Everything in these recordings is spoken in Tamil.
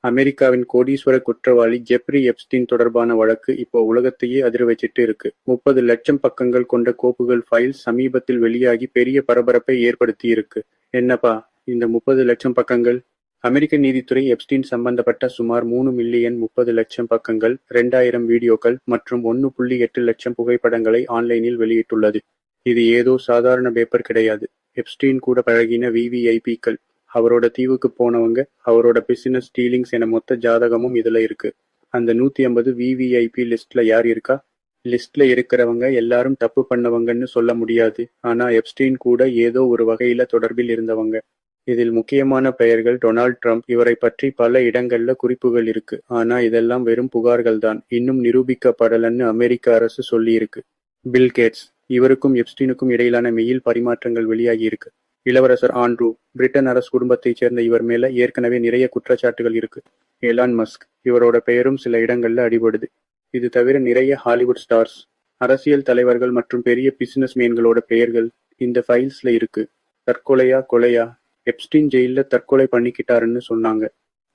அமெரிக்காவின் கோடீஸ்வர குற்றவாளி ஜெப்ரி எப்ஸ்டீன் தொடர்பான வழக்கு இப்போ உலகத்தையே அதிர வச்சிட்டு இருக்கு. 30 லட்சம் பக்கங்கள் கொண்ட கோப்புகள் ஃபைல்ஸ் சமீபத்தில் வெளியாகி பெரிய பரபரப்பை ஏற்படுத்தி இருக்கு. என்னப்பா இந்த 30 லட்சம் பக்கங்கள்? அமெரிக்க நீதித்துறை எப்ஸ்டீன் சம்பந்தப்பட்ட சுமார் 3 மில்லியன் 30 லட்சம் பக்கங்கள், 2000 வீடியோக்கள் மற்றும் 1.8 லட்சம் புகைப்படங்களை ஆன்லைனில் வெளியிட்டுள்ளது. இது ஏதோ சாதாரண பேப்பர் கிடையாது. எப்ஸ்டீன் கூட பழகின விவிஐபிக்கள், அவரோட தீவுக்கு போனவங்க, அவரோட பிசினஸ் டீலிங்ஸ் என மொத்த ஜாதகமும் இதுல இருக்கு. அந்த 150 விவிஐபி லிஸ்ட்ல யார் இருக்கா? லிஸ்ட்ல இருக்கிறவங்க எல்லாரும் தப்பு பண்ணவங்கன்னு சொல்ல முடியாது. ஆனா எப்ஸ்டீன் கூட ஏதோ ஒரு வகையில தொடர்பில் இருந்தவங்க. இதில் முக்கியமான பெயர்கள் டொனால்ட் ட்ரம்ப். இவரை பற்றி பல இடங்கள்ல குறிப்புகள் இருக்கு. ஆனா இதெல்லாம் வெறும் புகார்கள் தான், இன்னும் நிரூபிக்கப்படலன்னு அமெரிக்க அரசு சொல்லி இருக்கு. பில் கேட்ஸ், இவருக்கும் எப்ஸ்டீனுக்கும் இடையிலான மெயில் பரிமாற்றங்கள் வெளியாகி இருக்கு. இளவரசர் ஆண்ட்ரூ, பிரிட்டன் அரச குடும்பத்தைச் சேர்ந்த இவர் மேல ஏற்கனவே நிறைய குற்றச்சாட்டுகள் இருக்கு. எலான் மஸ்க், இவரோட பெயரும் சில இடங்கள்ல அடிபடுது. இது தவிர நிறைய ஹாலிவுட் ஸ்டார்ஸ், அரசியல் தலைவர்கள் மற்றும் பெரிய பிசினஸ் மேன்களோட பெயர்கள் இந்த ஃபைல்ஸ்ல இருக்கு. தற்கொலையா கொலையா? எப்ஸ்டீன் ஜெயில்ல தற்கொலை பண்ணிக்கிட்டாருன்னு சொன்னாங்க.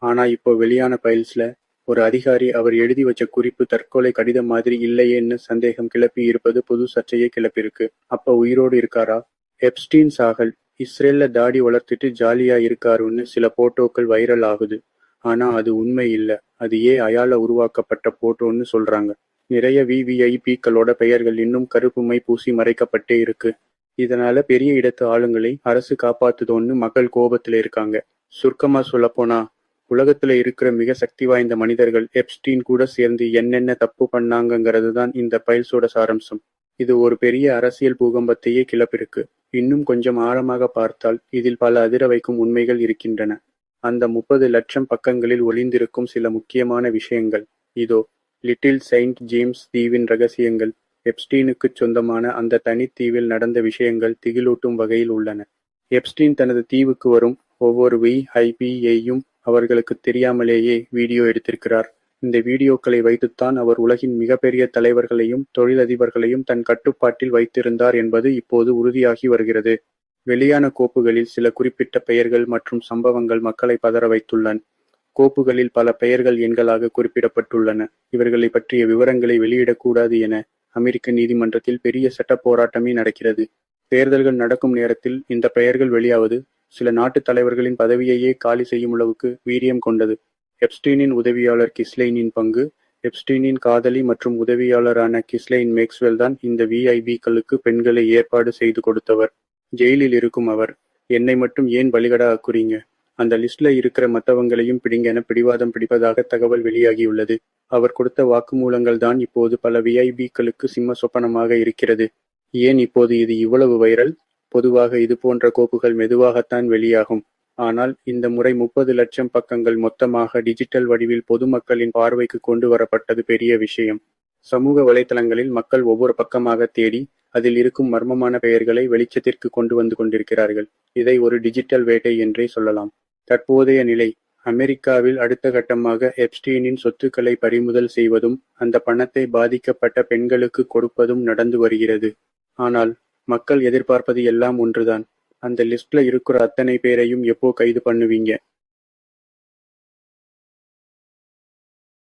ஆனா இப்போ வெளியான ஃபைல்ஸ்ல ஒரு அதிகாரி அவர் எழுதி வச்ச குறிப்பு தற்கொலை கடிதம் மாதிரி இல்லையேன்னு சந்தேகம் கிளப்பி இருப்பது புது சர்ச்சையை கிளப்பியிருக்கு. அப்ப உயிரோடு இருக்காரா? எப்ஸ்டீன் சாகல். இஸ்ரேல்ல தாடி வளர்த்துட்டு ஜாலியா இருக்காருன்னு சில போட்டோக்கள் வைரல் ஆகுது. ஆனா அது உண்மை இல்ல. அது ஏஐயால உருவாக்கப்பட்ட போட்டோன்னு சொல்றாங்க. நிறைய விவிஐபிக்களோட பெயர்கள் இன்னும் கருப்பு மை பூசி மறைக்கப்பட்டே இருக்கு. இதனால பெரிய இடத்து ஆளுங்களை அரசு காப்பாத்துதோன்னு மக்கள் கோபத்துல இருக்காங்க. சுருக்கமா சொல்லப்போனா, உலகத்துல இருக்கிற மிக சக்தி வாய்ந்த மனிதர்கள் எப்ஸ்டீன் கூட சேர்ந்து என்னென்ன தப்பு பண்ணாங்கங்கிறது தான் இந்த ஃபைல்ஸோட சாராம்சம். இது ஒரு பெரிய அரசியல் பூகம்பத்தையே கிளப்பிருக்கு. இன்னும் கொஞ்சம் ஆழமாக பார்த்தால் இதில் பல அதிர வைக்கும் உண்மைகள் இருக்கின்றன. அந்த 30 லட்சம் பக்கங்களில் ஒளிந்திருக்கும் சில முக்கியமான விஷயங்கள் இதோ. லிட்டில் செயின்ட் ஜேம்ஸ் தீவின் ரகசியங்கள். எப்ஸ்டீனுக்குச் சொந்தமான அந்த தனித்தீவில் நடந்த விஷயங்கள் திகிலூட்டும் வகையில் உள்ளன. எப்ஸ்டீன் தனது தீவுக்கு வரும் ஒவ்வொரு விஐபியையும் அவர்களுக்கு தெரியாமலேயே வீடியோ எடுத்திருக்கிறார். இந்த வீடியோக்களை வைத்துத்தான் அவர் உலகின் மிகப்பெரிய தலைவர்களையும் தொழிலதிபர்களையும் தன் கட்டுப்பாட்டில் வைத்திருந்தார் என்பது இப்போது உறுதியாகி வருகிறது. வெளியான கோப்புகளில் சில குறிப்பிட்ட பெயர்கள் மற்றும் சம்பவங்கள் மக்களை பதற வைத்துள்ளன. கோப்புகளில் பல பெயர்கள் எண்களாக குறிப்பிடப்பட்டுள்ளன. இவர்களை பற்றிய விவரங்களை வெளியிடக்கூடாது என அமெரிக்க நீதிமன்றத்தில் பெரிய சட்ட போராட்டமே நடக்கிறது. தேர்தல்கள் நடக்கும் நேரத்தில் இந்த பெயர்கள் வெளியாவது சில நாட்டு தலைவர்களின் பதவியையே காலி செய்யும் அளவுக்கு வீரியம் கொண்டது. எப்ஸ்டீனின் உதவியாளர் கிஸ்லைனின் பங்கு. எப்ஸ்டீனின் காதலி மற்றும் உதவியாளரான கிஸ்லைன் மேக்ஸ்வெல் தான் இந்த விஐபிக்களுக்கு பெண்களை ஏற்பாடு செய்து கொடுத்தவர். ஜெயிலில் இருக்கும் அவர், என்னை மட்டும் ஏன் பலிகடா ஆக்குறீங்க, அந்த லிஸ்ட்ல இருக்கிற மத்தவங்களையும் பிடிங்கென பிடிவாதம் பிடிப்பதாக தகவல் வெளியாகியுள்ளது. அவர் கொடுத்த வாக்குமூலங்கள் தான் இப்போது பல விஐபிக்களுக்கு சிம்ம சொப்பனமாக இருக்கிறது. ஏன் இப்போது இது இவ்வளவு வைரல்? பொதுவாக இது போன்ற கோப்புகள் மெதுவாகத்தான் வெளியாகும். ஆனால் இந்த முறை 30 லட்சம் பக்கங்கள் மொத்தமாக டிஜிட்டல் வடிவில் பொதுமக்களின் பார்வைக்கு கொண்டு வரப்பட்டது பெரிய விஷயம். சமூக வலைத்தளங்களில் மக்கள் ஒவ்வொரு பக்கமாக தேடி அதில் இருக்கும் மர்மமான பெயர்களை வெளிச்சத்திற்கு கொண்டு வந்து கொண்டிருக்கிறார்கள். இதை ஒரு டிஜிட்டல் வேட்டை என்றே சொல்லலாம். தற்போதைய நிலை, அமெரிக்காவில் அடுத்த கட்டமாக எப்ஸ்டீனின் சொத்துக்களை பறிமுதல் செய்வதும் அந்த பணத்தை பாதிக்கப்பட்ட பெண்களுக்கு கொடுப்பதும் நடந்து வருகிறது. ஆனால் மக்கள் எதிர்பார்ப்பது எல்லாம் ஒன்றுதான். அந்த லிஸ்ட்ல இருக்கிற அத்தனை பேரையும் எப்போ கைது பண்ணுவீங்க?